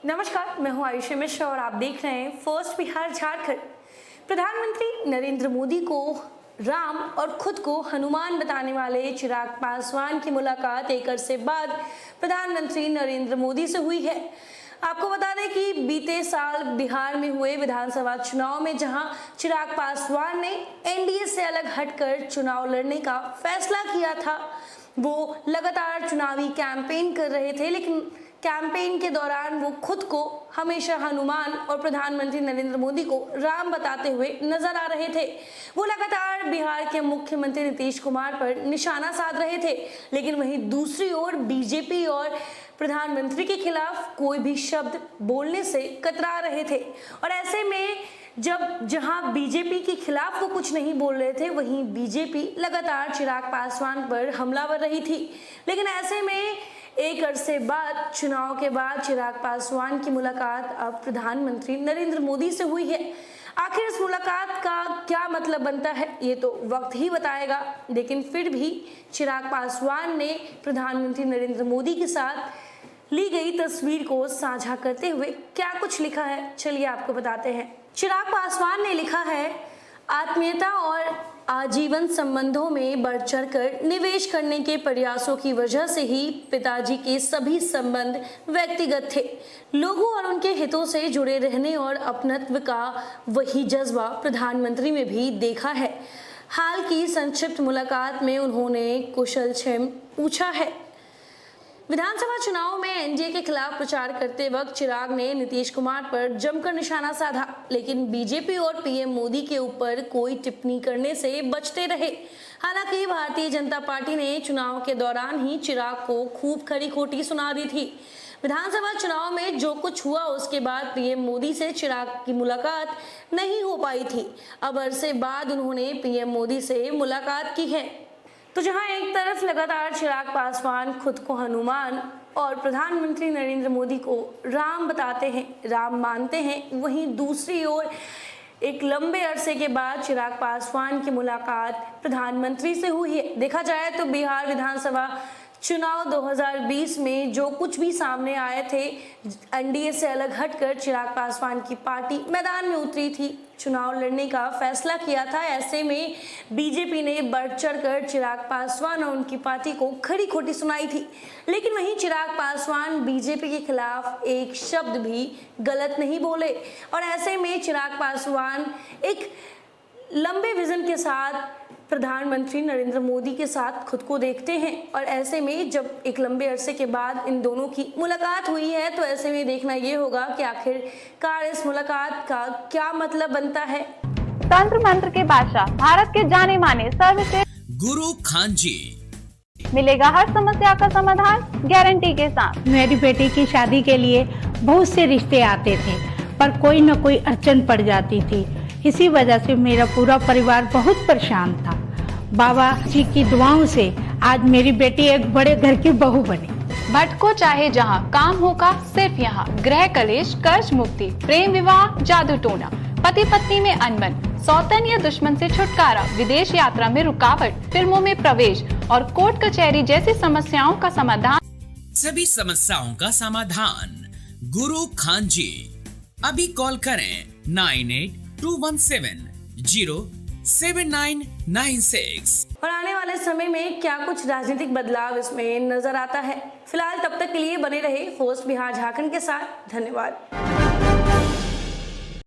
नमस्कार, मैं हूं आयुषी मिश्रा और आप देख रहे हैं फर्स्ट बिहार झारखंड। प्रधानमंत्री नरेंद्र मोदी को राम और खुद को हनुमान बताने वाले चिराग पासवान की मुलाकात एक अरसे बाद प्रधानमंत्री नरेंद्र मोदी से हुई है। आपको बता दें कि बीते साल बिहार में हुए विधानसभा चुनाव में जहां चिराग पासवान ने एनडीए से अलग हटकर चुनाव लड़ने का फैसला किया था, वो लगातार चुनावी कैंपेन कर रहे थे, लेकिन कैंपेन के दौरान वो खुद को हमेशा हनुमान और प्रधानमंत्री नरेंद्र मोदी को राम बताते हुए नजर आ रहे थे। वो लगातार बिहार के मुख्यमंत्री नीतीश कुमार पर निशाना साध रहे थे, लेकिन वहीं दूसरी ओर बीजेपी और प्रधानमंत्री के खिलाफ कोई भी शब्द बोलने से कतरा रहे थे। और ऐसे में जहां बीजेपी के खिलाफ वो कुछ नहीं बोल रहे थे, वहीं बीजेपी लगातार चिराग पासवान पर हमलावर रही थी। लेकिन ऐसे में एक अरसे बाद, चुनाव के बाद चिराग पासवान की मुलाकात अब प्रधानमंत्री नरेंद्र मोदी से हुई है। आखिर इस मुलाकात का क्या मतलब बनता है, ये तो वक्त ही बताएगा। लेकिन फिर भी चिराग पासवान ने प्रधानमंत्री नरेंद्र मोदी के साथ ली गई तस्वीर को साझा करते हुए क्या कुछ लिखा है, चलिए आपको बताते हैं। चिराग पासवान ने लिखा है, आत्मीयता और आजीवन संबंधों में बढ़ चढ़कर निवेश करने के प्रयासों की वजह से ही पिताजी के सभी संबंध व्यक्तिगत थे। लोगों और उनके हितों से जुड़े रहने और अपनत्व का वही जज्बा प्रधानमंत्री में भी देखा है। हाल की संक्षिप्त मुलाकात में उन्होंने कुशलक्षेम पूछा है। विधानसभा चुनाव में एनडीए के खिलाफ प्रचार करते वक्त चिराग ने नीतीश कुमार पर जमकर निशाना साधा, लेकिन बीजेपी और पीएम मोदी के ऊपर कोई टिप्पणी करने से बचते रहे। हालांकि भारतीय जनता पार्टी ने चुनाव के दौरान ही चिराग को खूब खरी खोटी सुना दी थी। विधानसभा चुनाव में जो कुछ हुआ उसके बाद पीएम मोदी से चिराग की मुलाकात नहीं हो पाई थी। अब अरसे बाद उन्होंने पीएम मोदी से मुलाकात की है। तो जहां एक तरफ लगातार चिराग पासवान खुद को हनुमान और प्रधानमंत्री नरेंद्र मोदी को राम बताते हैं, राम मानते हैं, वहीं दूसरी ओर एक लंबे अरसे के बाद चिराग पासवान की मुलाकात प्रधानमंत्री से हुई है। देखा जाए तो बिहार विधानसभा चुनाव 2020 में जो कुछ भी सामने आए थे, एनडीए से अलग हटकर चिराग पासवान की पार्टी मैदान में उतरी थी, चुनाव लड़ने का फैसला किया था। ऐसे में बीजेपी ने बढ़ चढ़कर चिराग पासवान और उनकी पार्टी को खरी खोटी सुनाई थी। लेकिन वहीं चिराग पासवान बीजेपी के खिलाफ एक शब्द भी गलत नहीं बोले। और ऐसे में चिराग पासवान एक लंबे विजन के साथ प्रधानमंत्री नरेंद्र मोदी के साथ खुद को देखते हैं। और ऐसे में जब एक लंबे अरसे के बाद इन दोनों की मुलाकात हुई है, तो ऐसे में देखना ये होगा कि आखिरकार इस मुलाकात का क्या मतलब बनता है। तंत्र मंत्र के बादशाह, भारत के जाने माने सर्वश्रेष्ठ गुरु खान जी, मिलेगा हर समस्या का समाधान गारंटी के साथ। मेरी बेटी की शादी के लिए बहुत से रिश्ते आते थे, पर कोई न कोई अड़चन पड़ जाती थी। इसी वजह से मेरा पूरा परिवार बहुत परेशान था। बाबा जी की दुआओं से आज मेरी बेटी एक बड़े घर की बहू बनी। भटको चाहे जहां, काम होगा सिर्फ यहाँ। गृह कलेश, कर्ज मुक्ति, प्रेम विवाह, जादू टोना, पति पत्नी में अनबन, सौतन या दुश्मन से छुटकारा, विदेश यात्रा में रुकावट, फिल्मों में प्रवेश और कोर्ट कचहरी जैसी समस्याओं का समाधान। सभी समस्याओं का समाधान गुरु खान जी। अभी कॉल करें 9821707996। और आने वाले समय में क्या कुछ राजनीतिक बदलाव इसमें नजर आता है। फिलहाल तब तक के लिए बने रहे फर्स्ट बिहार झारखंड के साथ। धन्यवाद।